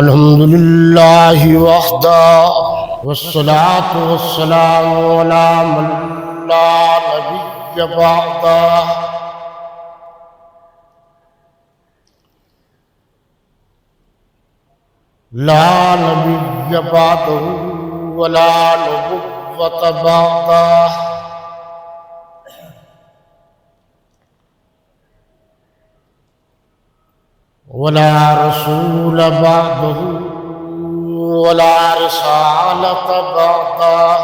الحمد لله وحده والصلاة والسلام على من لا نبي بعده لا نبي بعده ولا نبوة بعده ولا رسول بعده ولا رسالة بعده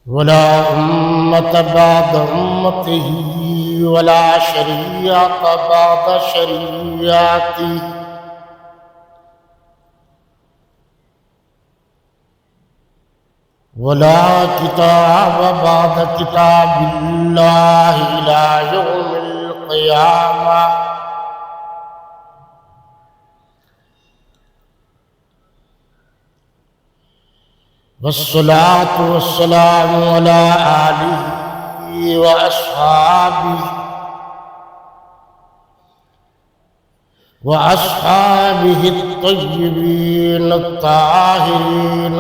ولا أمة بعد أمته ولا شريعة بعد شريعته ولا كتاب بعد كتاب الله إلى يوم القيامة والصلاة والسلام على آله وأصحابه الطيبين الطاهرين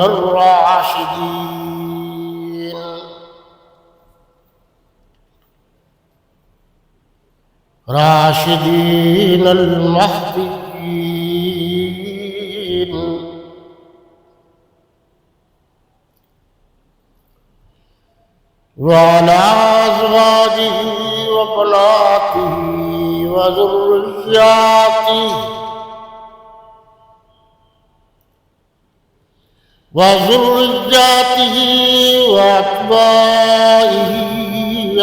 راشدين المهديين وعلى أزواجه وبناته وذرياته وأتباعه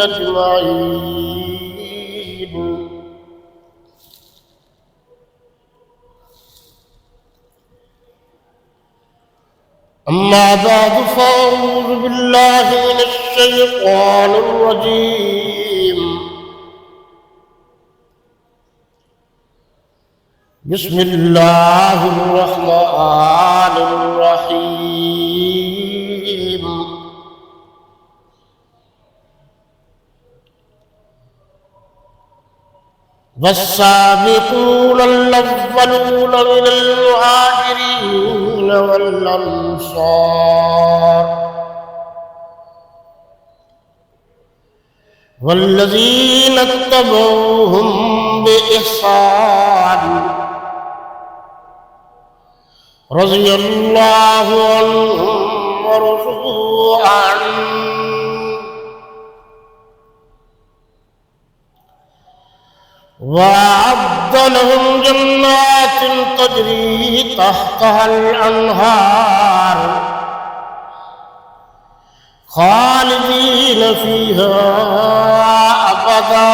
أجمعين. أما بعد فأعوذ بالله من الشيطان الرجيم. بسم الله الرحمن الرحيم. والسابقون الأولون من المهاجرين والأنصار والذين اتبعوهم بإحسان رضي الله عنهم ورضوا عنه وأعد لهم جنات تجري تحتها الأنهار خالدين فيها أبدا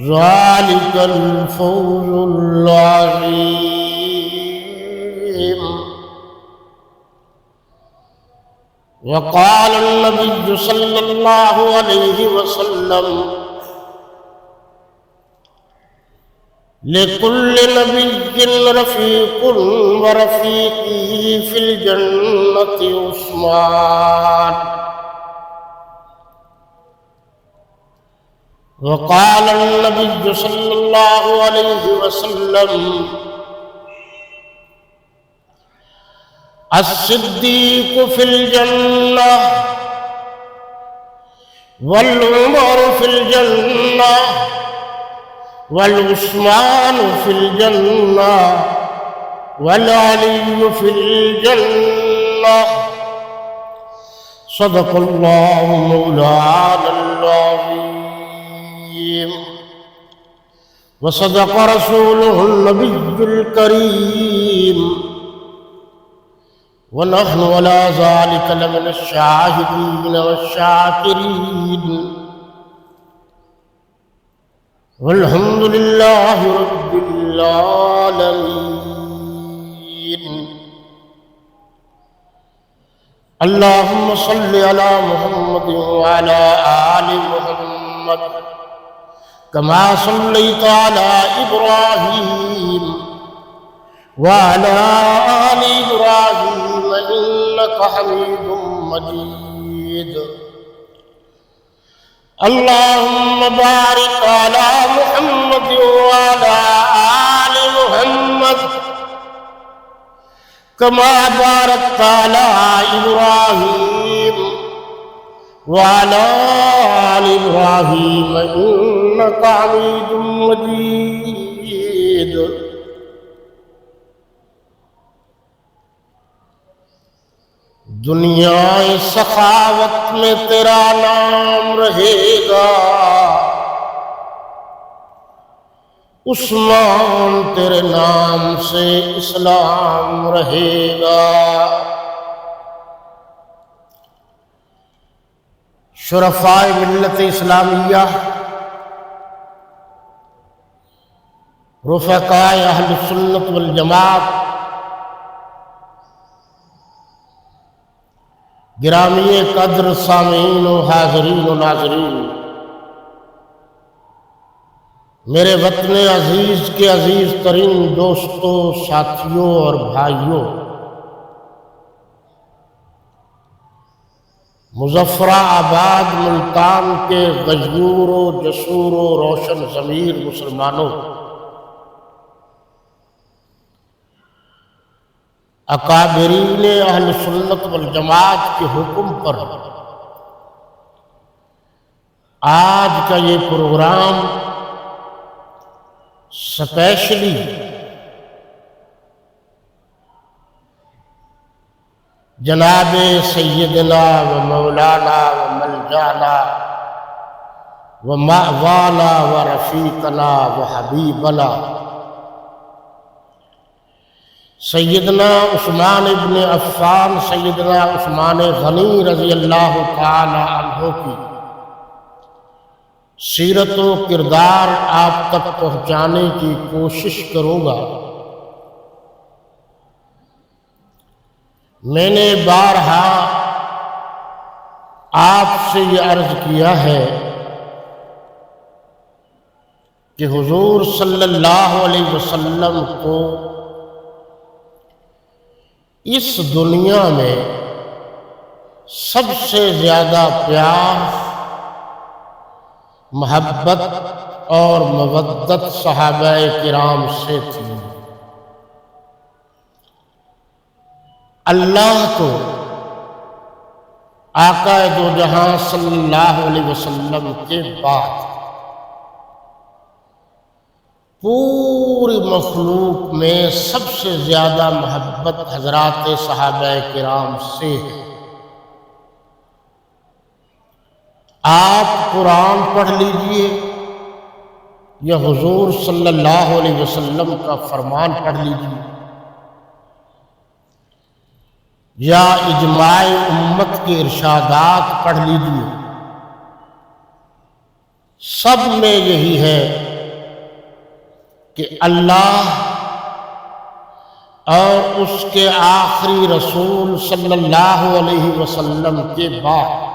ذلك الفوز العظيم. وقال النبي صلى الله عليه وسلم لكل نبي رفيق ورفيقي في الجنة عثمان. وقال النبي صلى الله عليه وسلم الصديق في الجنة والعمر في الجنة والعثمان في الجنة والعلي في الجنة. صدق الله مولانا العظيم وصدق رسوله النبي الكريم ونحن على ذلك لمن الشاهدين والشاكرين والحمد لله رب العالمين. اللهم صل على محمد وعلى آل محمد كما صليت على إبراهيم وعلى آل إبراهيم إنك حميد مجيد. اللهم بارك على محمد وعلى آل محمد كما باركت على إبراهيم وعلى آل إبراهيم إنك حميد مجيد. دنیا سخاوت میں تیرا نام رہے گا، عثمان تیرے نام سے اسلام رہے گا. شرفائے ملت اسلامیہ، رفقائے اہل سنت والجماعت، گرامی قدر سامعین و حاضرین و ناظرین، میرے وطن عزیز کے عزیز ترین دوستوں، ساتھیوں اور بھائیوں، مظفر آباد ملتان کے غیور و جسور و روشن ضمیر مسلمانوں، اکابرین اہل سنت والجماعت کے حکم پر آج کا یہ پروگرام سپیشلی جناب سیدنا و مولانا و ملجانا و مأوانا و رفیقنا و حبیبنا سیدنا عثمان ابن عفان، سیدنا عثمان غنی رضی اللہ تعالی عنہ کی سیرت و کردار آپ تک پہنچانے کی کوشش کروں گا. میں نے بارہا آپ سے یہ عرض کیا ہے کہ حضور صلی اللہ علیہ وسلم کو اس دنیا میں سب سے زیادہ پیار، محبت اور مودت صحابہ کرام سے تھی. اللہ کو آقا دو جہاں صلی اللہ علیہ وسلم کے بعد پوری مخلوق میں سب سے زیادہ محبت حضرات صحابہ کرام سے ہے. آپ قرآن پڑھ لیجئے یا حضور صلی اللہ علیہ وسلم کا فرمان پڑھ لیجئے یا اجماع امت کے ارشادات پڑھ لیجئے، سب میں یہی ہے کہ اللہ اور اس کے آخری رسول صلی اللہ علیہ وسلم کے بعد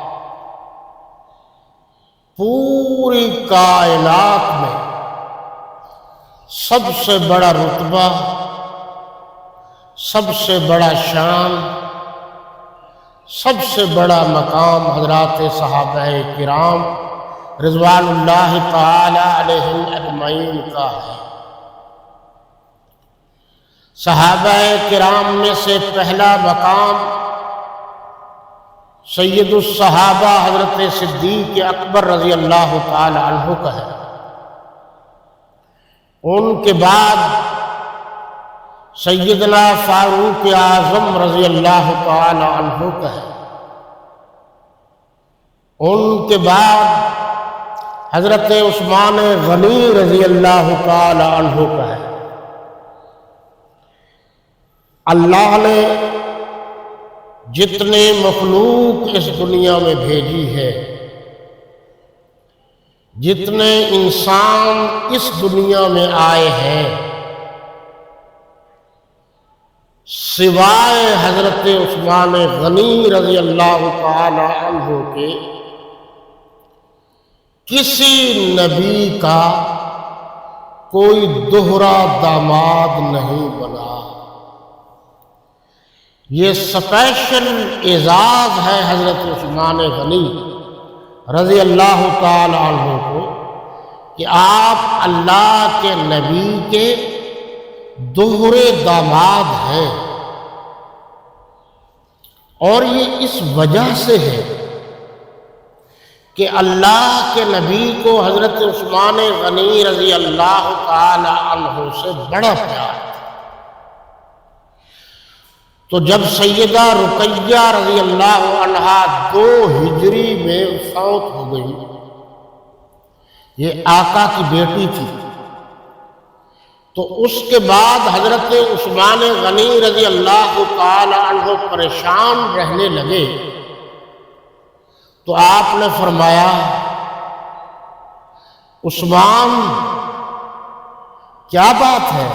پوری کائنات میں سب سے بڑا رتبہ، سب سے بڑا شان، سب سے بڑا مقام حضرات صحابہ کرام رضوان اللہ تعالی علیہم اجمعین کا ہے. صحابہ کرام میں سے پہلا مقام سید الصحابہ حضرت صدیق اکبر رضی اللہ تعالی عنہ کا ہے. ان کے بعد سیدنا فاروق اعظم رضی اللہ تعالی عنہ کا ہے. ان کے بعد حضرت عثمان غنی رضی اللہ تعالی عنہ کا ہے. اللہ نے جتنے مخلوق اس دنیا میں بھیجی ہے، جتنے انسان اس دنیا میں آئے ہیں، سوائے حضرت عثمان غنی رضی اللہ تعالی عنہ کے کسی نبی کا کوئی دوہرا داماد نہیں بنا. یہ سپیشل اعزاز ہے حضرت عثمان غنی رضی اللہ تعالی عنہ کو کہ آپ اللہ کے نبی کے دوہرے داماد ہیں، اور یہ اس وجہ سے ہے کہ اللہ کے نبی کو حضرت عثمان غنی رضی اللہ تعالی عنہ سے بڑا پیار تھا۔ تو جب سیدہ رقیہ رضی اللہ عنہا 2 ہجری میں فوت ہو گئی، یہ آقا کی بیٹی تھی، تو اس کے بعد حضرت عثمان غنی رضی اللہ تعالی عنہ پریشان رہنے لگے، تو آپ نے فرمایا عثمان کیا بات ہے؟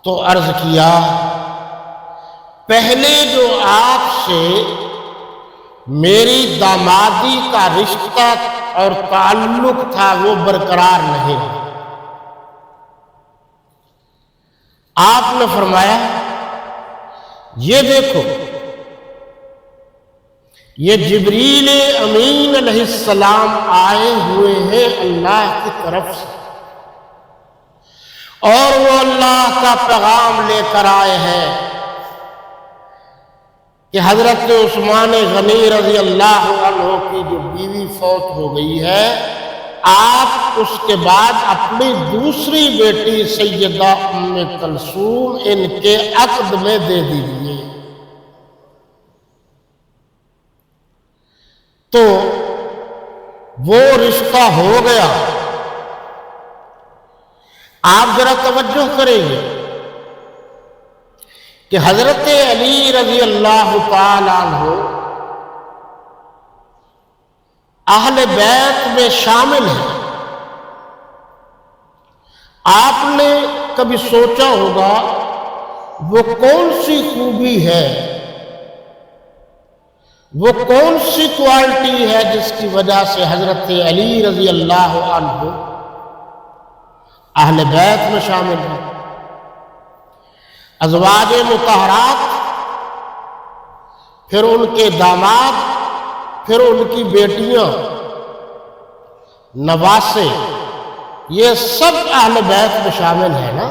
تو عرض کیا پہلے جو آپ سے میری دامادی کا رشتہ اور تعلق تھا وہ برقرار نہیں ہے۔ آپ نے فرمایا یہ دیکھو، یہ جبریل امین علیہ السلام آئے ہوئے ہیں اللہ کی طرف سے، اور وہ اللہ کا پیغام لے کر آئے ہیں کہ حضرت عثمان غنی رضی اللہ عنہ کی جو بیوی فوت ہو گئی ہے، آپ اس کے بعد اپنی دوسری بیٹی سیدہ ام کلثوم ان کے عقد میں دے دیجیے۔ تو وہ رشتہ ہو گیا۔ آپ ذرا توجہ کریں گے کہ حضرت علی رضی اللہ تعالیٰ عنہ اہل بیت میں شامل ہیں۔ آپ نے کبھی سوچا ہوگا وہ کون سی خوبی ہے، وہ کون سی کوالٹی ہے جس کی وجہ سے حضرت علی رضی اللہ عنہ اہل بیت میں شامل ہیں؟ ازواج مطہرات، پھر ان کے داماد، پھر ان کی بیٹیاں، نواسے، یہ سب اہل بیت میں شامل ہیں نا۔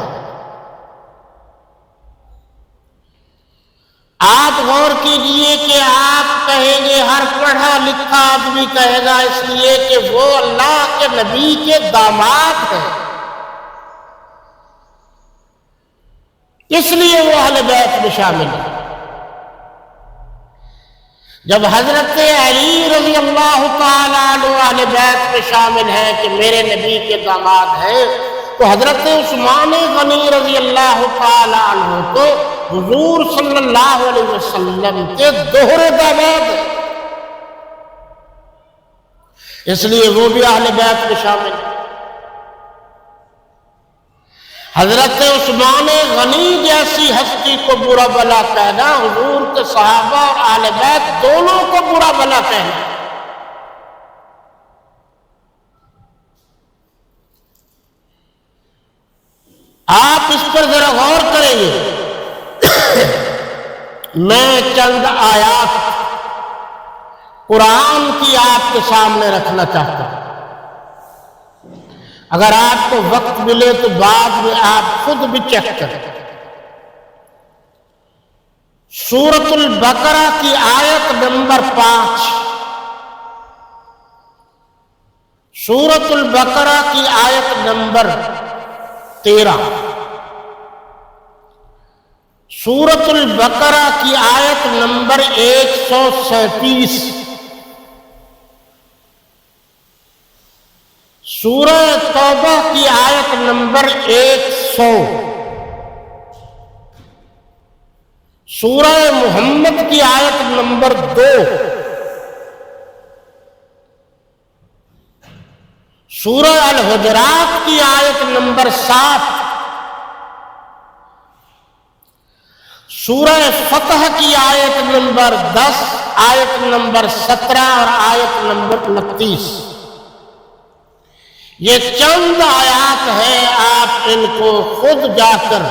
آپ غور کیجئے کہ آپ کہیں گے ہر پڑھا لکھا آدمی کہے گا اس لیے کہ وہ اللہ کے نبی کے داماد ہیں، اس لیے وہ اہل بیت میں شامل ہیں۔ جب حضرت علی رضی اللہ تعالیٰ عنہ اہل بیت میں شامل ہیں کہ میرے نبی کے داماد ہیں، تو حضرت عثمان غنی رضی اللہ تعالیٰ عنہ تو حضور صلی اللہ علیہ وسلم کے دوہرے داماد ہیں، اس لیے وہ بھی اہل بیت میں شامل ہیں۔ حضرت عثمان غنی جیسی ہستی کو برا بھلا کہنا، حضور کے صحابہ اور اہل بیت دونوں کو برا بھلا کہنا۔ آپ اس پر ذرا غور کریں گے۔ میں چند آیات قرآن کی آپ کے سامنے رکھنا چاہتا ہوں، اگر آپ کو وقت ملے تو بعد میں آپ خود بھی چیک کریں۔ سورۃ البقرہ کی آیت نمبر 5، سورۃ البقرہ کی آیت نمبر 13، سورۃ البقرہ کی آیت نمبر 137، سورہ توبہ کی آیت نمبر 100، سورہ محمد کی آیت نمبر 2، سورہ الحجرات کی آیت نمبر 7، سورہ فتح کی آیت نمبر 10، آیت نمبر 17 اور آیت نمبر 29۔ یہ چند آیات ہیں، آپ ان کو خود جا کر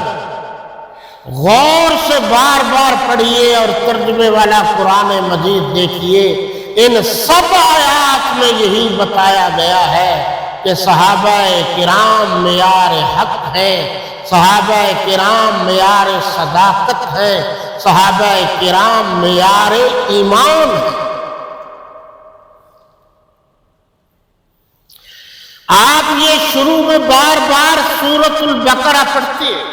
غور سے بار بار پڑھیے اور ترجمے والا قرآن مجید دیکھیے۔ ان سب آیات میں یہی بتایا گیا ہے کہ صحابہ کرام معیار حق ہیں، صحابہ کرام معیار صداقت ہیں، صحابہ کرام معیار ایمان ہیں۔ آپ یہ شروع میں بار بار سورۃ البقرہ پڑھتے ہیں۔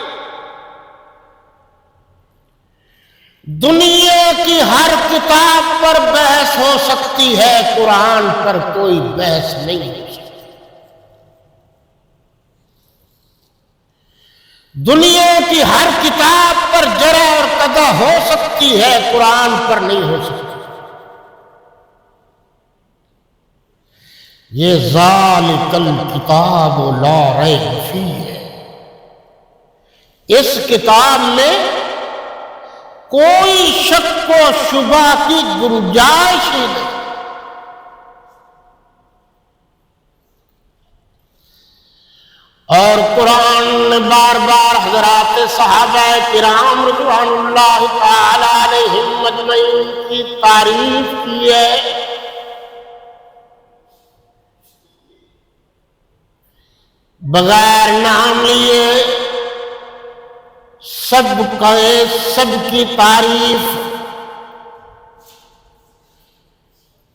دنیا کی ہر کتاب پر بحث ہو سکتی ہے، قرآن پر کوئی بحث نہیں ہو سکتی۔ دنیا کی ہر کتاب پر جرح اور قدح ہو سکتی ہے، قرآن پر نہیں ہو سکتی۔ یہ ذالک الکتاب لا ریب فیہ ہے، اس کتاب میں کوئی شک و شبہ کی گنجائش ہی نہیں۔ اور قرآن نے بار بار حضرات صحابہ کرام رضوان اللہ تعالی علیہم اجمعین کی تعریف کی ہے۔ بغیر نام لیے سب کی تعریف۔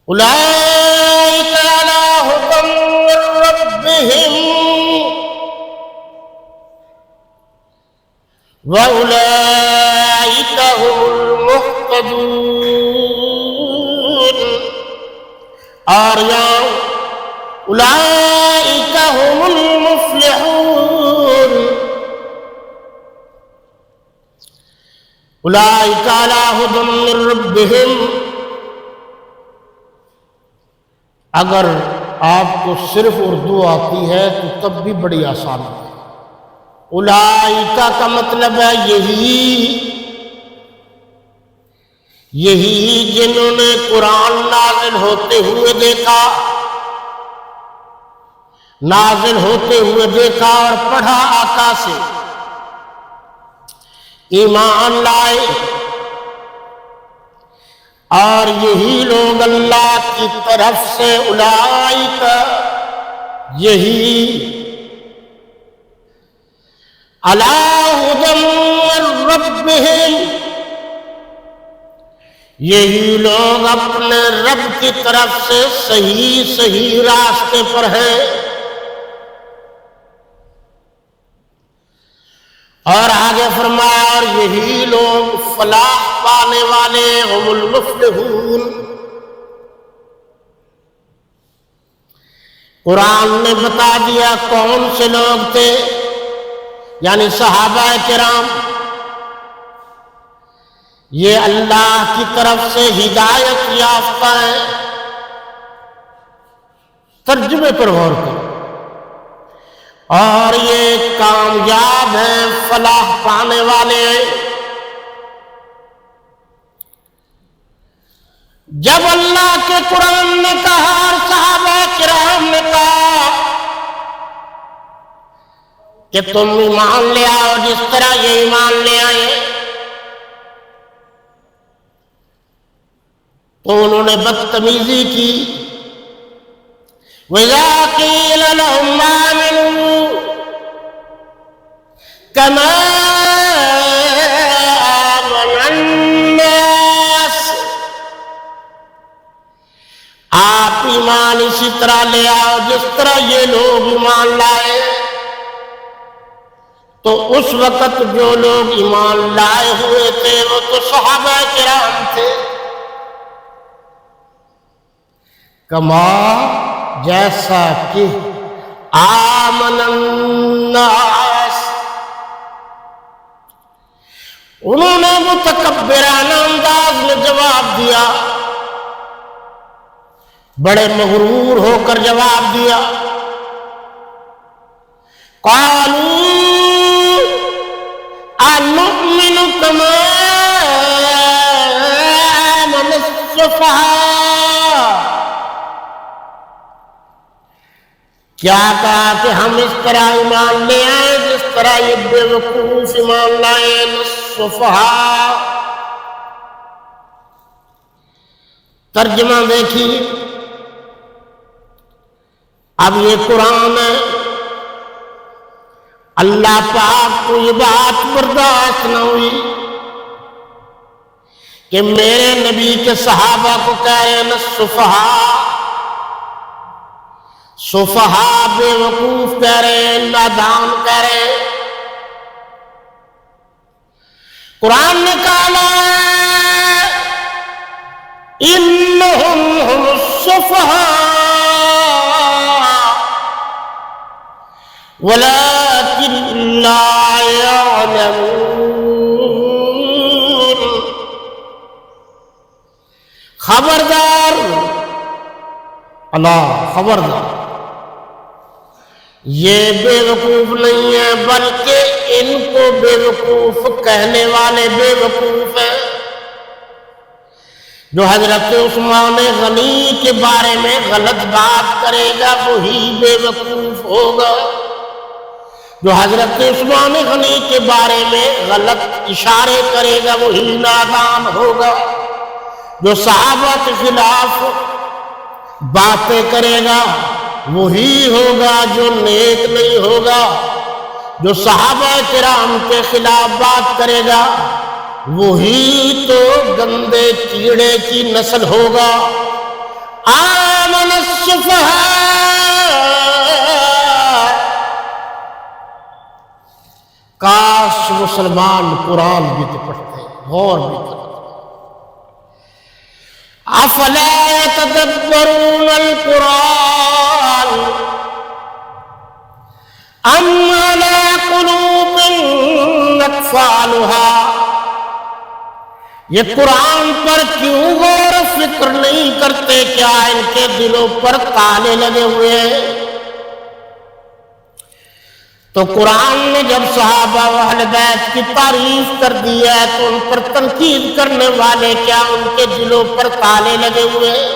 اولئک علی ھدی من ربہم وَأُولَئِكَ هُمُ الْمُهْتَدُونَ۔ اور یہاں اولئک هم المفلحون، اولئک علی ھدی من ربہم۔ اگر آپ کو صرف اردو آتی ہے تو تب بھی بڑی آسان ہے۔ اولئک کا مطلب ہے یہی جنہوں نے قرآن نازل ہوتے ہوئے دیکھا اور پڑھا، آقا سے ایمان لائے، اور یہی لوگ اللہ کی طرف سے اولئک، یہی علی ھدی من ربہم، یہی لوگ اپنے رب کی طرف سے صحیح راستے پر ہیں۔ اور آگے فرمایا اور یہی لوگ فلاح پانے والے ہم المفلحون۔ قرآن نے بتا دیا کون سے لوگ تھے، یعنی صحابہ کرام، یہ اللہ کی طرف سے ہدایت یافتہ ہیں۔ ترجمے پر غور کرو، اور یہ کامیاب ہیں، فلاح پانے والے ہیں۔ جب اللہ کے قرآن نے کہا اور صحابہ کرام نے کہا کہ تم ایمان لے آؤ جس طرح یہ ایمان لے آئے، تو انہوں نے بدتمیزی کی۔ وَإِذَا قِيلَ لَهُمْ آمِنُوا كَمَا آمَنَ النَّاسُ، آپ ایمان اسی طرح لے آؤ جس طرح یہ لوگ ایمان لائے۔ تو اس وقت جو لوگ ایمان لائے ہوئے تھے وہ تو صحابہ کرام تھے۔ کما، جیسا کہ آمن الناس، انہوں نے متکبرانہ انداز میں جواب دیا، بڑے مغرور ہو کر جواب دیا۔ قالوا انؤمن كما آمن السفهاء، کیا کہا کہ ہم اس طرح ایمان لے آئے جس طرح یہ بے وقوف ایمان لائے۔ السفہاء، ترجمہ دیکھیے، اب یہ قرآن ہے، اللہ پاک کو یہ بات برداشت نہ ہوئی کہ میرے نبی کے صحابہ کو کہہ رہے ہیں صفحا بے وقوف کہہ رہے ہیں، نادان کہہ رہے ہیں۔ قرآن نے کہا انہم ہم الصفحاء ولكن لا يعلمون۔ خبردار اللہ، خبردار، یہ بے وقوف نہیں ہے بلکہ ان کو بے وقوف کہنے والے بے وقوف ہیں۔ جو حضرت عثمان غنی کے بارے میں غلط بات کرے گا وہی بے وقوف ہوگا، جو حضرت عثمان غنی کے بارے میں غلط اشارے کرے گا وہی نادان ہوگا، جو صحابہ کے خلاف باتیں کرے گا وہی ہوگا جو نیک نہیں ہوگا، جو صحابہ کرام کے خلاف بات کرے گا وہی تو گندے کیڑے کی نسل ہوگا۔ آمن الصفحاء، کاش مسلمان قرآن بھی تو پڑھتے، غور بھی کرتے۔ افلا يتدبرون القرآن ام على قلوب اقفالها، یہ قرآن پر کیوں غور و فکر نہیں کرتے؟ کیا ان کے دلوں پر تالے لگے ہوئے ہیں؟ تو قرآن نے جب صحابہ و اہل بیت کی تعریف کر دی ہے تو ان پر تنقید کرنے والے کیا ان کے دلوں پر تالے لگے ہوئے ہیں؟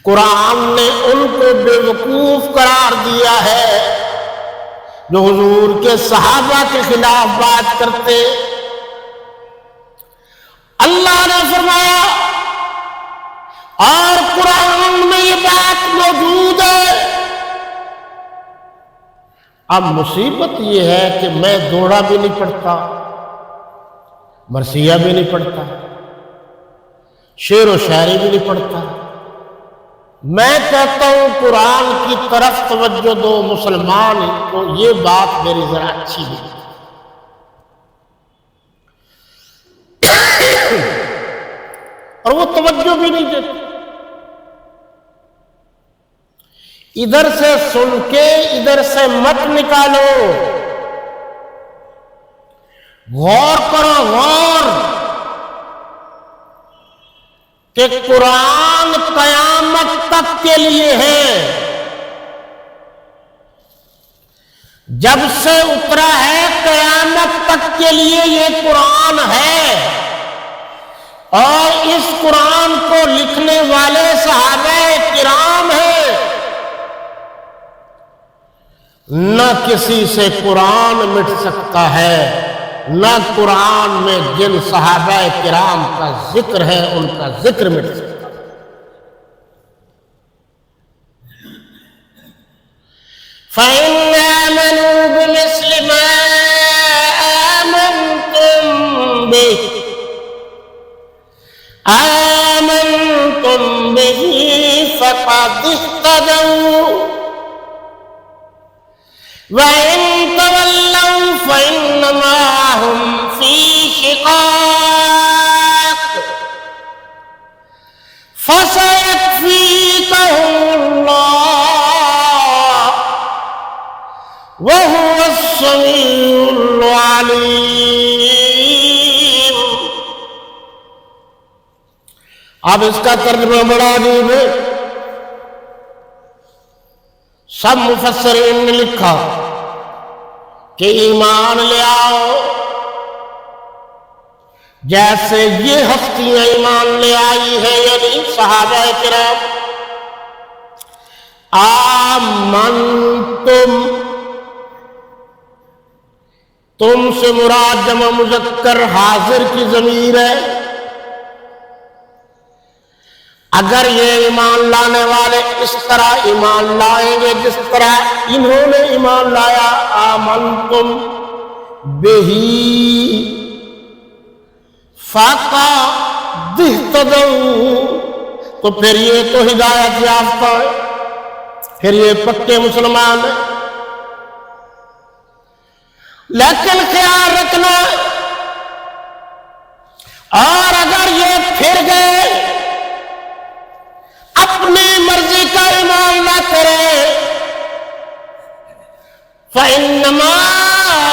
قرآن نے ان کو بے وقوف قرار دیا ہے جو حضور کے صحابہ کے خلاف بات کرتے۔ اللہ نے فرمایا اور قرآن میں یہ بات موجود ہے۔ اب مصیبت یہ ہے کہ میں دوڑا بھی نہیں پڑھتا، مرثیہ بھی نہیں پڑھتا، شعر و شاعری بھی نہیں پڑھتا، میں کہتا ہوں قرآن کی طرف توجہ دو مسلمان کو، یہ بات میری ذرا اچھی نہیں، اور وہ توجہ بھی نہیں دیتے۔ ادھر سے سن کے ادھر سے مت نکالو، غور کرو، غور کہ قرآن قیامت تک کے لیے ہے، جب سے اترا ہے قیامت تک کے لیے یہ قرآن ہے، اور اس قرآن کو لکھنے والے صحابہ کرام ہیں۔ نہ کسی سے قرآن مٹ سکتا ہے، نہ قرآن میں جن صحابہ کرام کا ذکر ہے ان کا ذکر مٹ سکتا ہے۔ فَإِنْ آمَنُوا بِمِثْلِ مَا آمَنْتُمْ بِهِ فَقَدِ اهْتَدَوْا وَإِن تَوَلَّوْا فَإِنَّمَا هُمْ فِي شِقَاقٍ فَسَيَكْفِيكَهُمُ اللَّهُ وَهُوَ السَّمِيعُ الْعَلِيمُ۔ اب اس کا ترجمہ بڑا عجیب ہے، سب مفسرین نے لکھا کہ ایمان لے آؤ، جیسے یہ ہستیاں ایمان لے آئی ہیں، یعنی صحابہ کرام۔ آمنتم، تم سے مراد جمع مذکر حاضر کی ضمیر ہے، اگر یہ ایمان لانے والے اس طرح ایمان لائیں گے جس طرح انہوں نے ایمان لایا، آمنتم بہی فقد اہتدوا، تو پھر یہ تو ہدایت یافتہ ہے، پھر یہ پکے مسلمان ہیں۔ لیکن خیال رکھنا، اور اگر یہ پھر گئے اپنی مرضی کا ایمان لاتے رہے، فَإِنَّمَا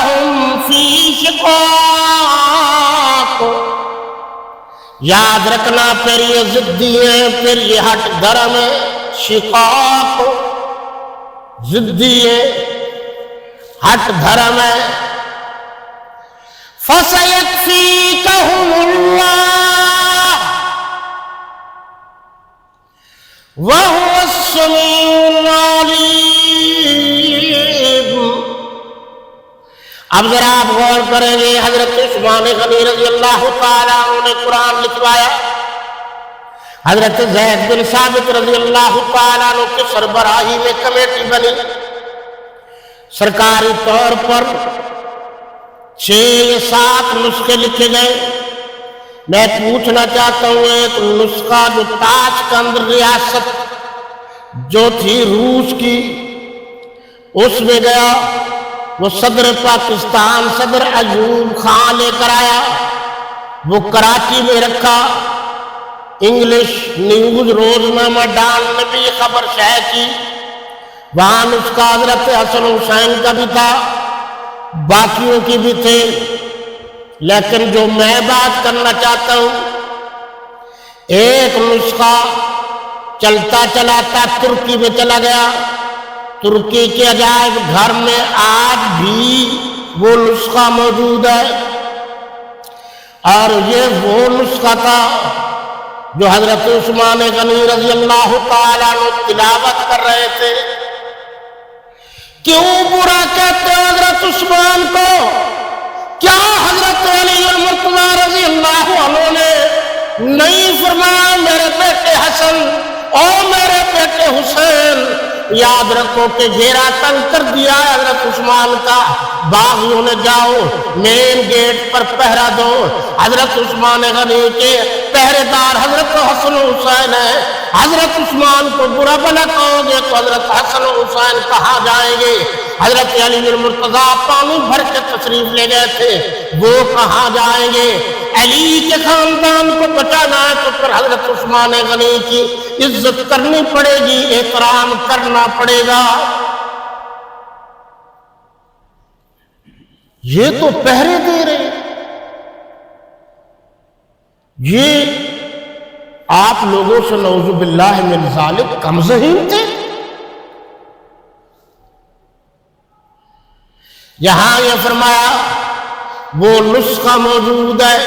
هُمْ فِي شِقَاقٍ، یاد رکھنا پھر یہ ضدی ہیں، پھر یہ ہٹ دھرم ہے، شقاق ضدی ہے، ہٹ دھرم ہے۔ فَسَيَكْفِيكَهُمُ اللَّهُ وَهُوَ السَّمِيعُ الْعَلِيمُ۔ اب ذرا آپ غور کریں گے، حضرت عثمان غنی رضی اللہ تعالیٰ عنہ نے قرآن لکھوایا، حضرت زید بن ثابت رضی اللہ تعالیٰ عنہ کی سربراہی میں کمیٹی بنی، سرکاری طور پر 6-7 نسخے لکھے گئے۔ میں پوچھنا چاہتا ہوں، ایک نسخہ جو تاج کند ریاست جو تھی روس کی، اس میں گیا، وہ صدر پاکستان صدر ایوب خان لے کر آیا، وہ کراچی میں رکھا، انگلش نیوز روزنامہ ڈان نے بھی یہ خبر شائع کی، وہاں نسخہ حضرت حسن حسین کا بھی تھا، باقیوں کی بھی تھے۔ لیکن جو میں بات کرنا چاہتا ہوں، ایک نسخہ چلتا چلاتا ترکی میں چلا گیا، ترکی کے عجائب گھر میں آج بھی وہ نسخہ موجود ہے، اور یہ وہ نسخہ تھا جو حضرت عثمان غنی رضی اللہ تعالیٰ عنہ تلاوت کر رہے تھے۔ کیوں برا کہتے ہیں حضرت عثمان کو؟ کیا حضرت علی المرتضیٰ رضی اللہ عنہ نے نہیں فرمایا میرے بیٹے حسن اور میرے بیٹے حسین؟ یاد رکھو کہ گھیرا تنگ کر دیا ہے حضرت عثمان کا، باغیوں نے جاؤ مین گیٹ پر پہرا دو، حضرت عثمان غنی کے پہرے دار حضرت حسن حسین ہیں، حضرت عثمان کو برا بھلا کہو گے تو حضرت حسن حسین کہاں جائیں گے؟ حضرت علی المرتضیٰ پانی بھر کے تشریف لے گئے تھے، وہ کہاں جائیں گے؟ علی کے خاندان کو بچانا ہے تو پھر حضرت عثمان غنی کی عزت کرنی پڑے گی، احترام کرنا پڑے گا۔ یہ تو پہرے دے رہے، یہ آپ لوگوں سے نعوذ باللہ من ذالک کم ذہین تھے۔ یہاں یہ فرمایا وہ نسخہ موجود ہے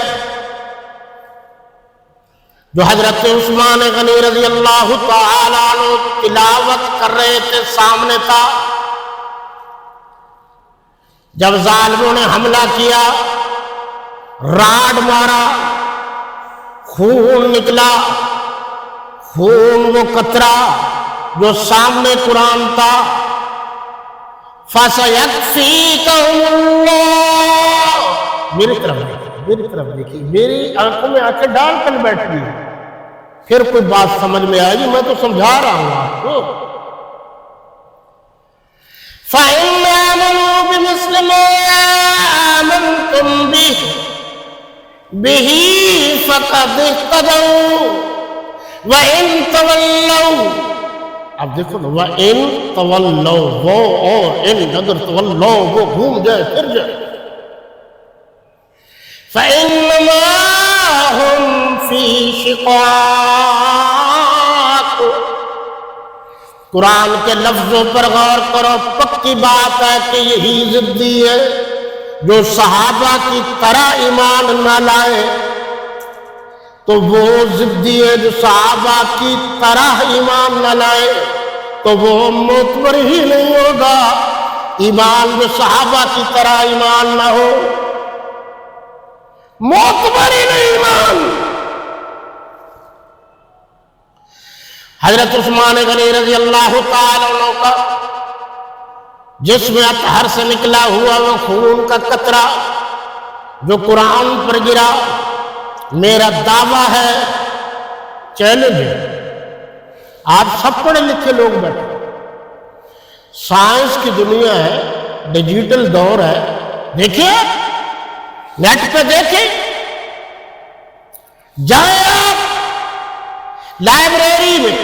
جو حضرت عثمان غنی رضی اللہ تعالیٰ عنہ تلاوت کر رہے تھے، سامنے تھا۔ جب ظالموں نے حملہ کیا، راڈ مارا، خون نکلا، خون وہ قطرہ جو سامنے قرآن تھا، فَسَيَكْفِيكَهُمُ اللَّهُ۔ میری طرف دیکھیے، میری آنکھوں میں آنکھیں ڈال کر بیٹھ گئی، پھر کوئی بات سمجھ میں آئے گی، میں تو سمجھا رہا ہوں آپ کو۔ فَإِنْ آمَنُوا بِمِثْلِ مَا آمَنْتُمْ بِهِ فَقَدِ اهْتَدَوْا وَإِنْ تَوَلَّوْا، اب دیکھو نا، وَإِنْ تَوَلَّوْا، وہ اور ان اگر تولوا وہ گھوم جائے پھر جائے، فَإِنَّمَا هُمْ فِي شِقَاقٍ۔ قرآن کے لفظوں پر غور کرو، پکی بات ہے کہ یہی ضدی ہے جو صحابہ کی طرح ایمان نہ لائے، تو وہ ضدی ہے جو صحابہ کی طرح ایمان نہ لائے تو وہ معتبر ہی نہیں ہوگا۔ ایمان جو صحابہ کی طرح ایمان نہ ہو، معتبر ہی نہیں ایمان۔ حضرت عثمان غنی رضی اللہ تعالی عنہ کا جسم اطہر سے نکلا ہوا وہ خون کا قطرہ جو قرآن پر گرا، میرا دعویٰ ہے، چیلنج ہے، آپ سب پڑھے لکھے لوگ بیٹھے، سائنس کی دنیا ہے، ڈیجیٹل دور ہے، دیکھیے نیٹ پہ دیکھیں، جائیں آپ لائبریری میں،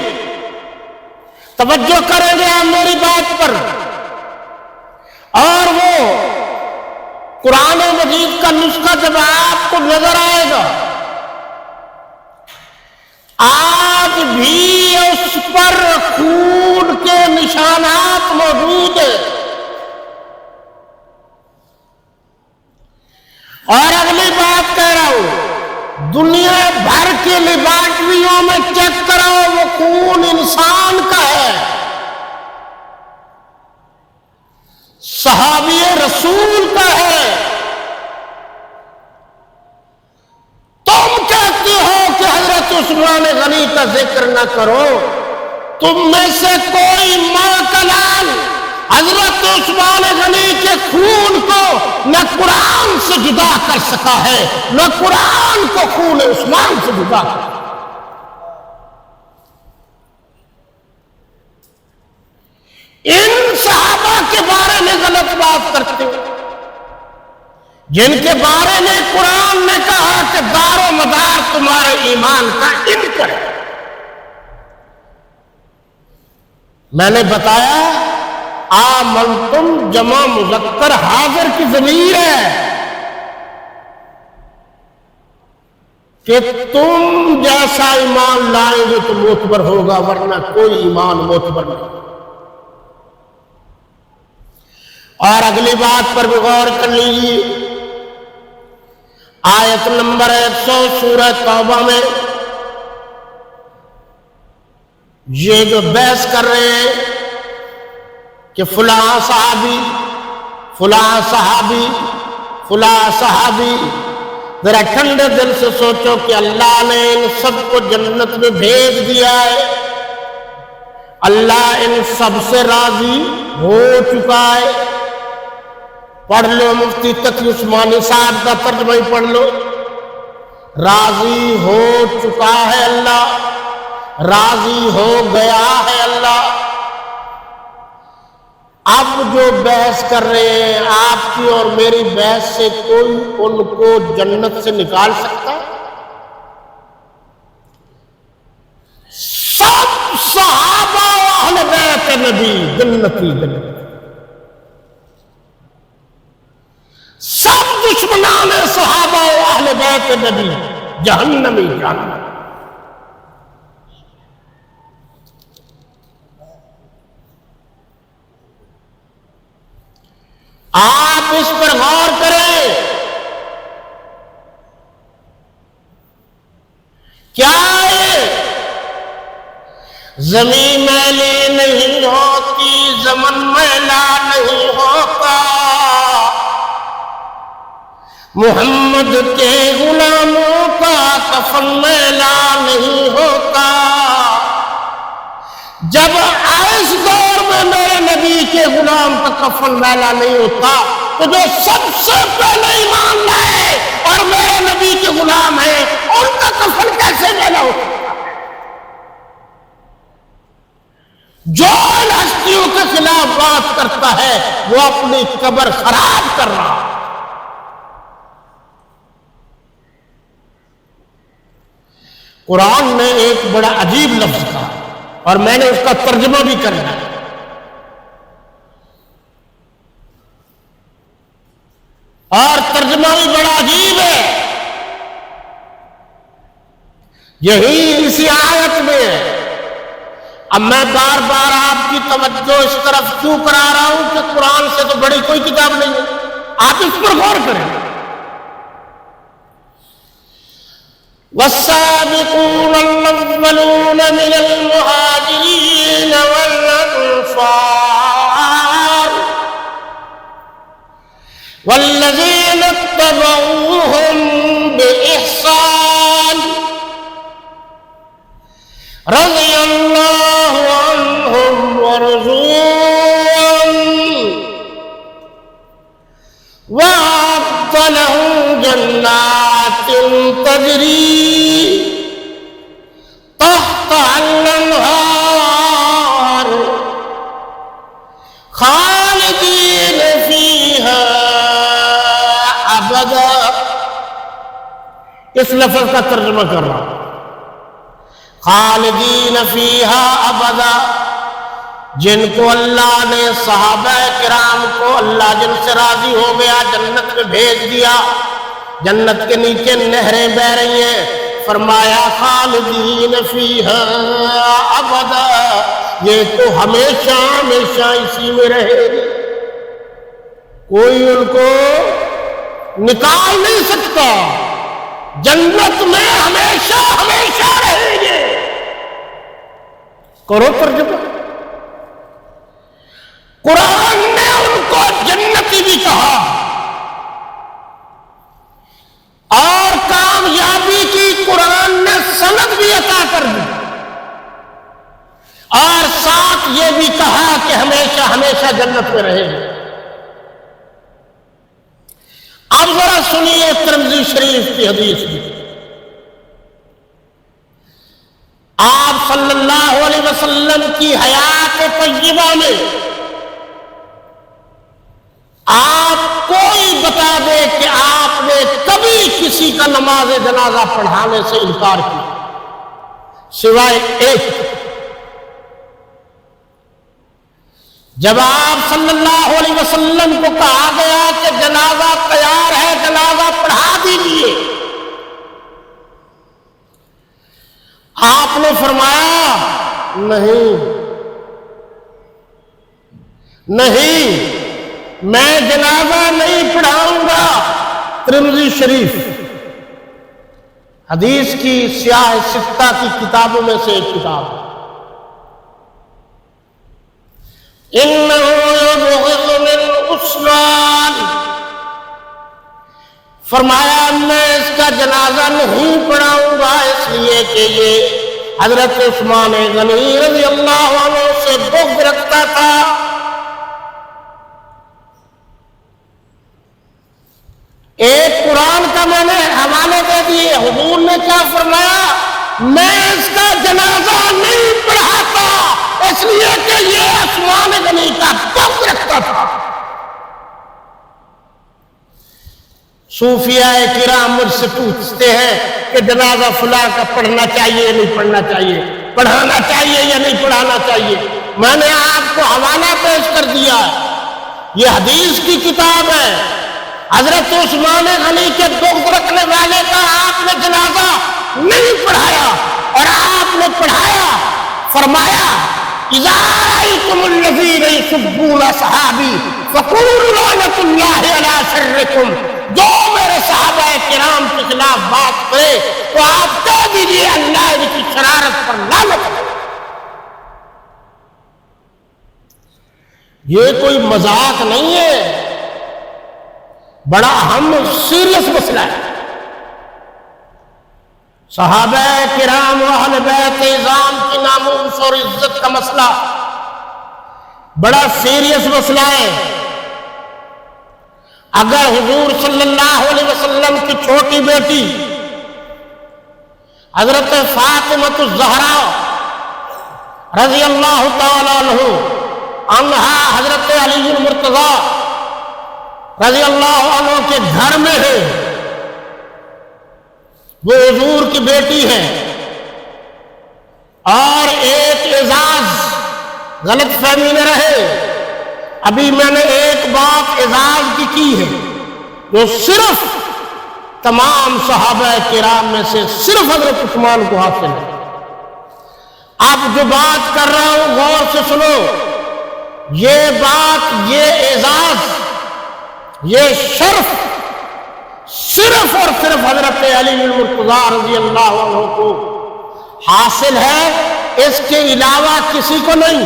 توجہ کریں گے آپ میری بات پر، اور وہ قرآن مجید کا نسخہ جب آپ کو نظر آئے گا، آج بھی اس پر خون کے نشانات موجود ہیں، اور اگلی بات کہہ رہا ہوں، دنیا بھر کی لیبارٹریوں میں چیک کرو، وہ خون انسان کا ہے، صحابی رسول کا ہے۔ تم کہتے ہو کہ حضرت عثمان غنی کا ذکر نہ کرو، تم میں سے کوئی ماں کا لال حضرت عثمان غنی کے خون کو نہ قرآن سے جدا کر سکا ہے، نہ قرآن کو خون عثمان سے جدا کر سکا۔ ان صحابہ کے بارے میں غلط بات کرتے ہو، جن کے بارے میں قرآن نے کہا کہ دار و مدار تمہارے ایمان کا ان پر ہے۔ میں نے بتایا آمنتم جمع مذکر حاضر کی ضمیر ہے کہ تم جیسا ایمان لائیں گے تو معتبر ہوگا، ورنہ کوئی ایمان معتبر نہیں۔ اور اگلی بات پر بھی غور کر لیجیے، آیت نمبر 100 سورہ توبہ میں یہ جو بحث کر رہے ہیں کہ فلاں صحابی فلاں صحابی فلاں صحابی، ذرا ٹھنڈے دل سے سوچو کہ اللہ نے ان سب کو جنت میں بھیج دیا ہے، اللہ ان سب سے راضی ہو چکا ہے۔ پڑھ لو مفتی تقی عثمانی صاحب کا ترجمہ ہی پڑھ لو، راضی ہو چکا ہے اللہ، راضی ہو گیا ہے اللہ۔ اب جو بحث کر رہے ہیں آپ کی اور میری بحث سے کوئی ان کو جنت سے نکال سکتا ہے؟ سب صحابہ و اہل بیت نبی جنتی جنتی، سب دشمنان صحابہ و اہل بیت نبی جہنمی جہنم۔ آپ اس پر غور کریں، کیا ہے زمین میلی نہیں ہوتی، زمن میلا نہیں ہوتا، محمد کے غلاموں کا کفن میلا نہیں ہوتا۔ جب اس دور میں میرے نبی کے غلام کا کفن میلا نہیں ہوتا تو جو سب سے پہلے ایمان لائے اور میرے نبی کے غلام ہیں ان کا کفن کیسے میلا ہوتا؟ جو ان ہستیوں کے خلاف بات کرتا ہے وہ اپنی قبر خراب کر رہا ہے۔ قرآن نے ایک بڑا عجیب لفظ کہا اور میں نے اس کا ترجمہ بھی کرنا ہے، اور ترجمہ بھی بڑا عجیب ہے۔ یہی اسی آیت میں ہے۔ اب میں بار بار آپ کی توجہ اس طرف کیوں کرا رہا ہوں کہ قرآن سے تو بڑی کوئی کتاب نہیں ہے، آپ اس پر غور کریں۔ والسابقون الأولون من المهاجرين والأنصار والذين اتبعوهم بإحسان رضي الله اس لفظ کا ترجمہ کر رہا ہوں۔ خالدین فیہا ابدا، جن کو اللہ نے صحابہ کرام کو اللہ جن سے راضی ہو گیا جنت میں بھیج دیا، جنت کے نیچے نہریں بہ رہی ہیں، فرمایا خالدین فیہا ابدا، یہ تو ہمیشہ ہمیشہ اسی میں رہے گی، کوئی ان کو نکال نہیں سکتا، جنت میں ہمیشہ ہمیشہ رہیں گے۔ کرو ترجمہ۔ قرآن نے ان کو جنتی بھی کہا اور کامیابی کی قرآن نے سند بھی عطا کر دی، اور ساتھ یہ بھی کہا کہ ہمیشہ ہمیشہ جنت میں رہے گا۔ اب ذرا سنیے ترمذی شریف کی حدیث بھی۔ آپ صلی اللہ علیہ وسلم کی حیات طیبہ میں آپ کوئی بتا دے کہ آپ نے کبھی کسی کا نماز جنازہ پڑھانے سے انکار کیا، سوائے ایک۔ جب آپ صلی اللہ علیہ وسلم کو کہا گیا کہ جنازہ تیار ہے، جنازہ پڑھا دیجیے، آپ نے فرمایا نہیں، میں جنازہ نہیں پڑھاؤں گا۔ ترمذی شریف حدیث کی سیاہ ستہ کی کتابوں میں سے ایک کتاب ہے۔ اِنَّهُ يُبْغِضُ لِلْعُسْرَانِ، فرمایا میں اس کا جنازہ نہیں پڑھاؤں گا اس لیے کہ یہ حضرت عثمان غنی رضی اللہ عنہ سے بغض رکھتا تھا۔ ایک قرآن کا میں نے حوالے دے دیے، حضور نے کیا فرمایا؟ میں اس کا جنازہ نہیں پڑھاتا اس لیے کہ یہ عثمان غنی کا بغض رکھتا تھا۔ صوفیاء کرام مجھ سے پوچھتے ہیں کہ جنازہ فلاں کا پڑھنا چاہیے یا نہیں پڑھنا چاہیے، پڑھانا چاہیے یا نہیں پڑھانا چاہیے۔ میں نے آپ کو حوالہ پیش کر دیا، یہ حدیث کی کتاب ہے، حضرت عثمان غنی کے بغض رکھنے والے کا آپ نے جنازہ نہیں پڑھایا، اور آپ نے پڑھایا، فرمایا اِذَا رَأَيْتُمُ الَّذِينَ يَسُبُّونَ أَصْحَابِي فَقُولُوا لَعْنَةُ اللَّهِ عَلَىٰ شَرِّكُمْ، جو میرے صحابہ کرام کے خلاف بات کرے تو آپ کہہ دیجیے اللہ ان کی شرارت پر لعنت ہے۔ یہ کوئی مذاق نہیں ہے، بڑا اہم سیریس مسئلہ ہے۔ صحابہ کرام و اہل بیت اعظام کی ناموس اور عزت کا مسئلہ بڑا سیریس مسئلہ ہے۔ اگر حضور صلی اللہ علیہ وسلم کی چھوٹی بیٹی حضرت فاطمہ الزہرا رضی اللہ تعالیٰ عنہا حضرت علی المرتضیٰ رضی اللہ عنہ کے گھر میں ہے، وہ حضور کی بیٹی ہے، اور ایک اعزاز غلط فہمی نہ رہے، ابھی میں نے ایک بات اعزاز کی ہے جو صرف تمام صحابہ کرام میں سے صرف حضرت عثمان کو حاصل ہے۔ اب جو بات کر رہا ہوں غور سے سنو، یہ بات، یہ اعزاز، یہ شرف صرف اور صرف حضرت علی المرتضیٰ رضی اللہ عنہ کو حاصل ہے، اس کے علاوہ کسی کو نہیں۔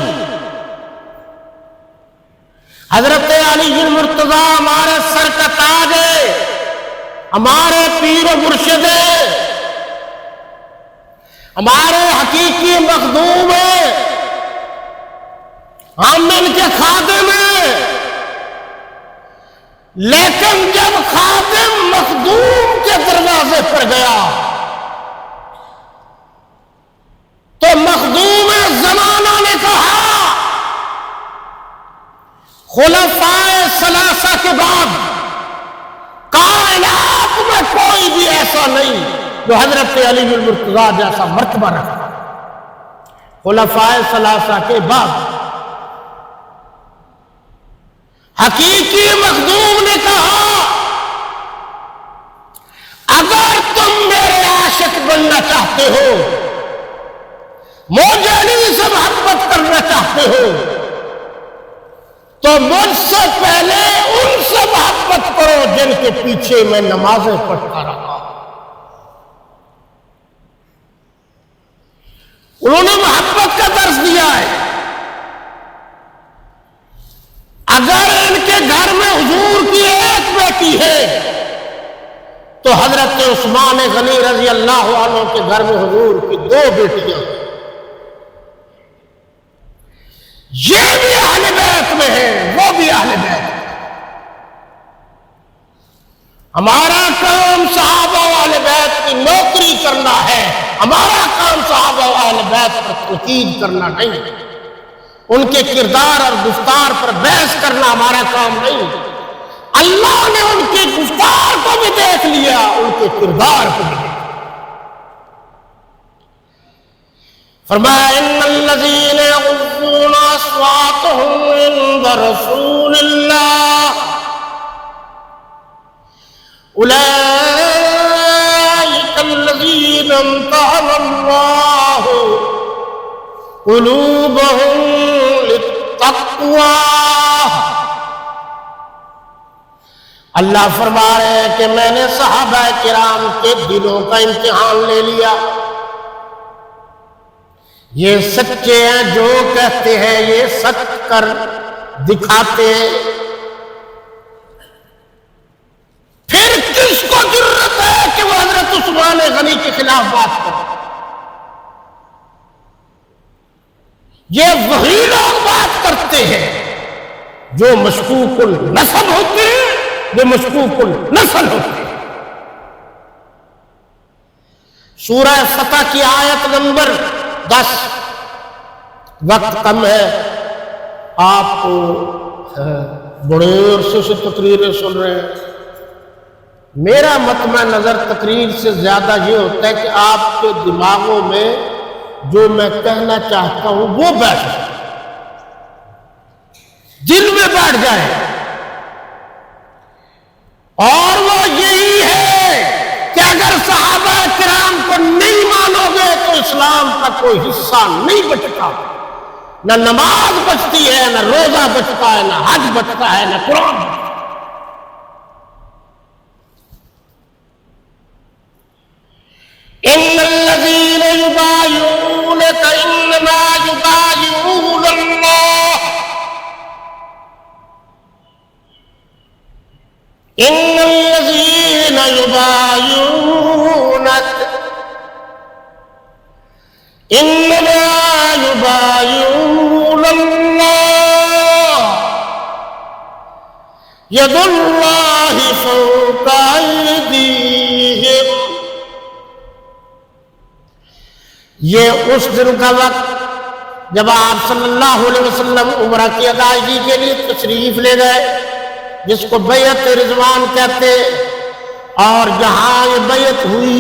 حضرت علی المرتضیٰ ہمارے سر کا تاج ہے، ہمارے پیر و مرشد ہے، ہمارے حقیقی مخدوم ہے، ہم ان کے خادم ہیں۔ لیکن جب خادم مخدوم کے دروازے پر گیا تو مخدوم زمانہ نے کہا، خلفائے ثلاثہ کے بعد کائنات میں کوئی بھی ایسا نہیں جو حضرت علی المرتضیٰ جیسا مرتبہ رکھتا خلفائے ثلاثہ کے بعد۔ حقیقی مخدوم نے کہا اگر تم میرے عاشق بننا چاہتے ہو، موجانی سے محبت کرنا چاہتے ہو، تو مجھ سے پہلے ان سے محبت کرو جن کے پیچھے میں نمازیں پڑھتا رہا۔ انہوں نے محبت کا درس دیا ہے۔ اگر ان کے گھر میں حضور کی ایک بیٹی ہے تو حضرت عثمان غنی رضی اللہ عنہ کے گھر میں حضور کی 2 بیٹیاں، یہ بھی اہل بیت میں ہیں، وہ بھی اہل بیت میں۔ ہمارا کام صحابہ و اہل بیت کی نوکری کرنا ہے، ہمارا کام صحابہ و اہل بیت پر تنقید کرنا نہیں، ان کے کردار اور گفتار پر بحث کرنا ہمارا کام نہیں۔ اللہ نے ان کے گفتار کو بھی دیکھ لیا، ان کے کردار کو بھی دیکھ لیا۔ فرمایا ان الذین یغضون اصواتهم عند رسول اللہ اولئک الذین امتحن اللہ قلوبهم للتقوی۔ اللہ فرما رہے ہیں کہ میں نے صحابہ کرام کے دلوں کا امتحان لے لیا۔ یہ سچے ہیں، جو کہتے ہیں یہ سچ کر دکھاتے ہیں۔ پھر کس کو ضرورت ہے کہ وہ حضرت عثمان غنی کے خلاف بات کرے؟ یہ وہی لوگ بات کرتے ہیں جو مشکوک النسب ہوتے ہیں، جو مشکوک النسل ہوتے ہیں۔ سورہ فتح کی آیت نمبر 10۔ وقت کم ہے، آپ بڑے عرصے سے تقریریں سن رہے ہیں۔ میرا مطمع نظر تقریر سے زیادہ یہ ہوتا ہے کہ آپ کے دماغوں میں جو میں کہنا چاہتا ہوں وہ بیٹھ جائے، دل میں بیٹھ جائے، اور وہ یہی ہے کہ اگر صحابہ کرام کو نہیں مانو گے تو اسلام کا کوئی حصہ نہیں بچتا، نہ نماز بچتی ہے، نہ روزہ بچتا ہے، نہ حج بچتا ہے، نہ قرآن بچتا ہے۔ ان الذین یبایعونک انما یبایعون اللہ ان الذین یبایعونک انما یبایعون اللہ ید اللہ فوق ایدیہم۔ یہ اس دن کا وقت جب آپ صلی اللہ علیہ وسلم عمرہ کی ادائیگی کے لیے تشریف لے گئے، جس کو بیعت رضوان کہتے، اور جہاں یہ بیعت ہوئی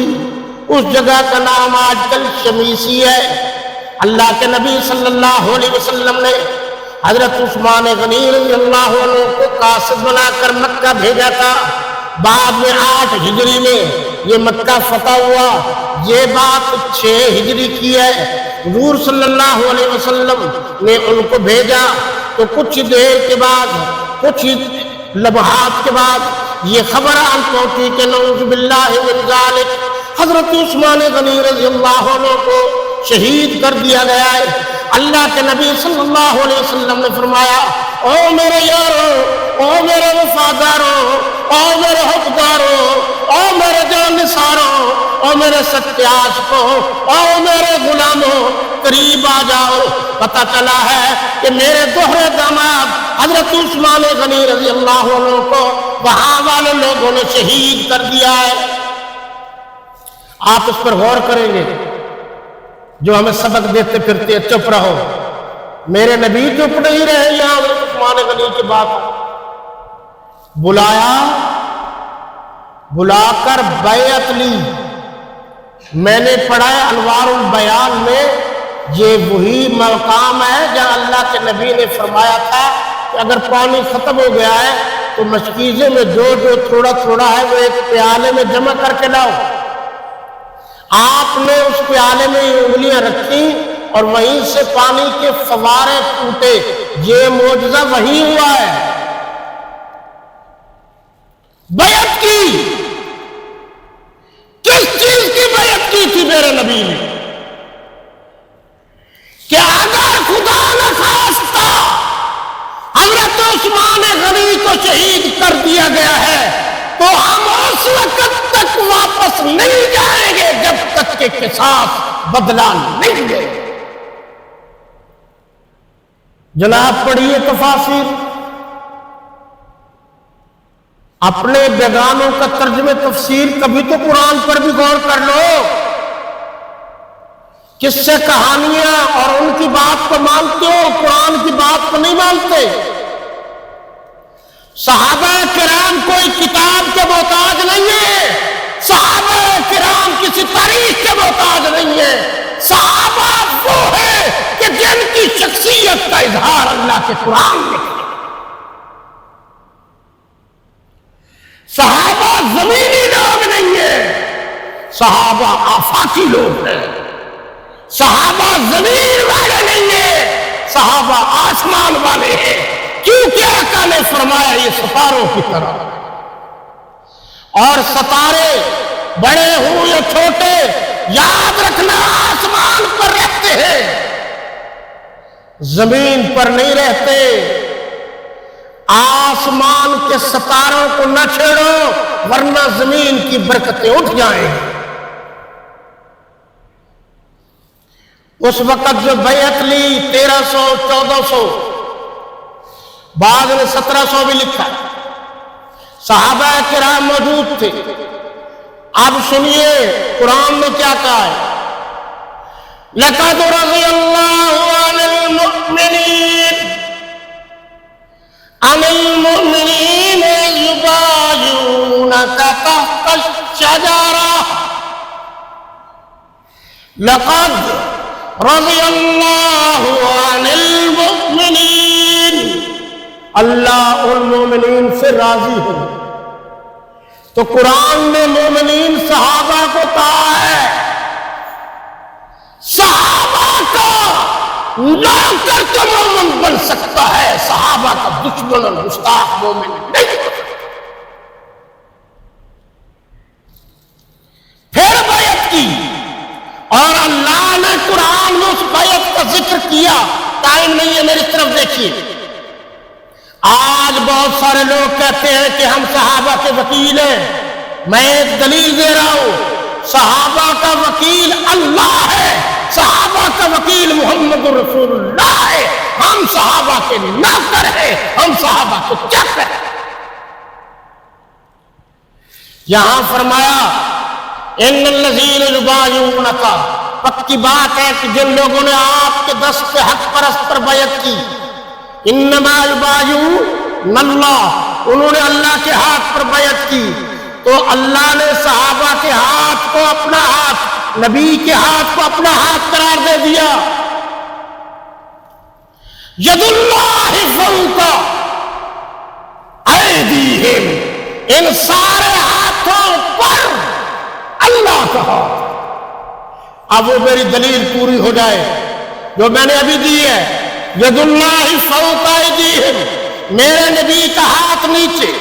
اس جگہ کا نام آج کل شمیسی ہے۔ اللہ کے نبی صلی اللہ علیہ وسلم نے حضرت عثمان غنی رضی اللہ عنہ کو قاصد بنا کر مکہ بھیجا تھا۔ بعد میں 8 ہجری میں یہ مکہ فتح ہوا۔ یہ بات 6 ہجری کی ہے۔ حضور صلی اللہ علیہ وسلم نے ان کو بھیجا تو کچھ دیر کے بعد، کچھ لمحات کے بعد یہ خبر آن پہنچی کہ نعوذ باللہ من ذالک حضرت عثمان غنی رضی اللہ عنہ کو شہید کر دیا گیا ہے۔ اللہ کے نبی صلی اللہ علیہ وسلم نے فرمایا، او میرے یاروں، او میرے وفاداروں، او میرے حقداروں، او میرے جان نثاروں، او میرے سچے عاشقوں، او میرے غلاموں، قریب آ جاؤ۔ پتہ چلا ہے کہ میرے دوہرے داماد حضرت عثمان غنی رضی اللہ عنہ کو وہاں والے لوگوں نے شہید کر دیا ہے۔ آپ اس پر غور کریں گے، جو ہمیں سبق دیتے پھرتے چپ رہو، میرے نبی چپ نہیں رہے، یہاں عثمان غنی کی بات بلایا، بلا کر بیعت لی، میں نے پڑھا ہے انوار البیان میں، یہ وہی مقام ہے جہاں اللہ کے نبی نے فرمایا تھا کہ اگر پانی ختم ہو گیا ہے تو مشکیزے میں جو تھوڑا تھوڑا ہے وہ ایک پیالے میں جمع کر کے لاؤ۔ آپ نے اس پیالے میں انگلیاں رکھی اور وہیں سے پانی کے فوارے پھوٹے۔ یہ معجزہ وہی ہوا ہے۔ بیعت کی، کس چیز کی بیعت کی تھی میرے نبی نے؟ کہ اگر خدا نہ خواستہ حضرت عثمان غنی کو شہید کر دیا گیا ہے تو ہم اس وقت تک واپس نہیں جائیں گے جب تک کہ قصاص بدلہ نہیں لیں گے۔ جناب پڑھیے تفاسیر، اپنے بیگانوں کا ترجمہ تفسیر، کبھی تو قرآن پر بھی غور کر لو۔ کس سے کہانیاں اور ان کی بات کو مانتے ہو، قرآن کی بات کو نہیں مانتے۔ صحابہ کرام کوئی کتاب کے محتاج نہیں ہے، صحابہ کرام کسی تاریخ کے محتاج نہیں ہے۔ صحابہ وہ ہے کہ جن کی شخصیت کا اظہار اللہ کے قرآن میں کیا۔ صحابہ زمینی لوگ نہیں ہیں، صحابہ آفاقی لوگ ہیں۔ صحابہ زمین والے نہیں ہیں، صحابہ آسمان والے ہیں، کیونکہ آقا نے فرمایا یہ ستاروں کی طرح، اور ستارے بڑے ہوں یا چھوٹے یاد رکھنا آسمان پر رہتے ہیں، زمین پر نہیں رہتے۔ آسمان کے ستاروں کو نہ چھیڑو ورنہ زمین کی برکتیں اٹھ جائیں۔ اس وقت جو بیعت لی 1300 1400، بعض نے 1700 بھی لکھا، صحابہ کرام موجود تھے۔ اب سنیے قرآن نے کیا کہا ہے، لَقَدْ رَضِيَ اللَّهُ عَنِ الْمُؤْمِنِينَ إِذْ يُبَايِعُونَكَ تَحْتَ الشَّجَرَةِ لَقَدْ رَضِيَ اللَّهُ عَنِ الْمُؤْمِنِينَ، اللہ ان مومنین سے راضی ہے۔ تو قرآن نے مومنین صحابہ کو کہا ہے، صحابہ کا نوکر تو مومن بن سکتا ہے، صحابہ کا دشمن اور گستاخ مومن نہیں بن سکتا۔ پھر بیعت کی، اور اللہ نے قرآن میں اس بیعت کا ذکر کیا۔ ٹائم نہیں ہے، میری طرف دیکھیے۔ آج بہت سارے لوگ کہتے ہیں کہ ہم صحابہ کے وکیل ہیں۔ میں ایک دلیل دے رہا ہوں، صحابہ کا وکیل اللہ ہے، صحابہ کا وکیل محمد رسول اللہ ہے۔ ہم صحابہ کے نوکر ہیں، ہم صحابہ کے چاکر ہیں۔ یہاں فرمایا ان الذین یبایعونک، پکی بات ہے کہ جن لوگوں نے آپ کے دست حق پرست پر بیعت کی، انما یبایعون اللہ، انہوں نے اللہ کے ہاتھ پر بیعت کی، تو اللہ نے صحابہ کے ہاتھ کو اپنا ہاتھ، نبی کے ہاتھ کو اپنا ہاتھ قرار دے دیا۔ ید اللہ فوق ایدیہم، ان سارے ہاتھوں پر اللہ کا ہاتھ۔ اب وہ میری دلیل پوری ہو جائے جو میں نے ابھی دی ہے، ید اللہ فوق ایدیہم، میرے نبی کا ہاتھ نیچے،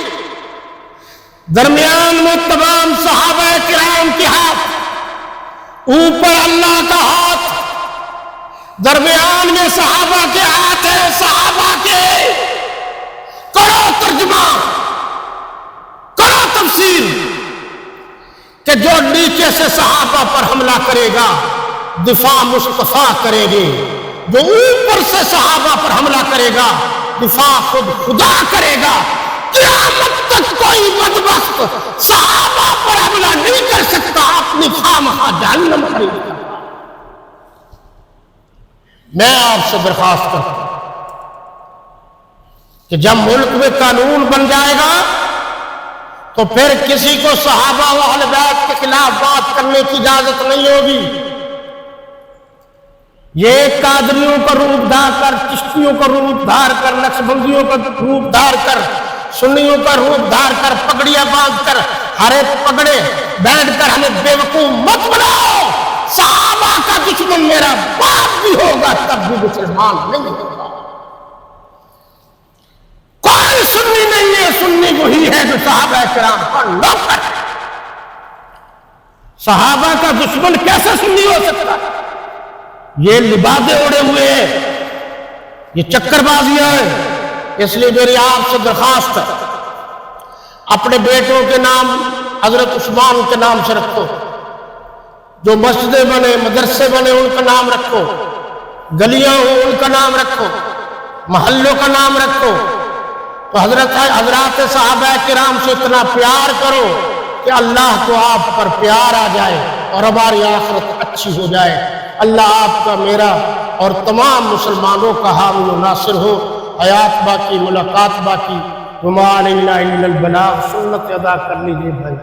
درمیان میں تمام صحابہ کرام کے ہاتھ، اوپر اللہ کا ہاتھ، درمیان میں صحابہ کے ہاتھ ہے، صحابہ کے۔ کرو ترجمہ، کرو تفسیر، کہ جو نیچے سے صحابہ پر حملہ کرے گا دفاع مصطفیٰ کرے گے، جو اوپر سے صحابہ پر حملہ کرے گا دفاع خود خدا کرے گا۔ قیامت تک کوئی بدبخت صحابہ پر حملہ نہیں کر سکتا، اپنی خواہ جہنم خرید کر۔ میں آپ سے درخواست کرتا ہوں کہ جب ملک میں قانون بن جائے گا تو پھر کسی کو صحابہ و اہل بیت کے خلاف بات کرنے کی اجازت نہیں ہوگی۔ یہ قادریوں کا روپ دھار کر، چشتیوں کا روپ دھار کر، نقشبندیوں کا روپ دھار کر، سنیوں کا روپ دھار کر، پگڑیاں باندھ کر، ہرے پگڑے بیٹھ کر ہمیں بیوقوف مت بناؤ۔ صحابہ کا دشمن میرا باپ بھی ہوگا تب بھی مسلمان نہیں ہوگا۔ کوئی سنی نہیں ہے، سنی وہی ہے جو صحابہ کرام کا نوکر ہے۔ صحابہ کا دشمن کیسے سنی ہو سکتا؟ یہ لبادے اڑے ہوئے ہیں، یہ چکر بازیاں ہیں۔ اس لیے میری آپ سے درخواست ہے، اپنے بیٹوں کے نام حضرت عثمان کے نام سے رکھو، جو مسجدیں بنے، مدرسے بنے، ان کا نام رکھو، گلیاں ہوں ان کا نام رکھو، محلوں کا نام رکھو، تو حضرات صحابہ کرام سے اتنا پیار کرو کہ اللہ کو آپ پر پیار آ جائے اور ہماری آخرت اچھی ہو جائے۔ اللہ آپ کا، میرا اور تمام مسلمانوں کا حامی و ناصر ہو۔ حیات باقی، ملاقات باقی، وما علینا الا البلاغ۔ سنت ادا کر لیجیے بھائی۔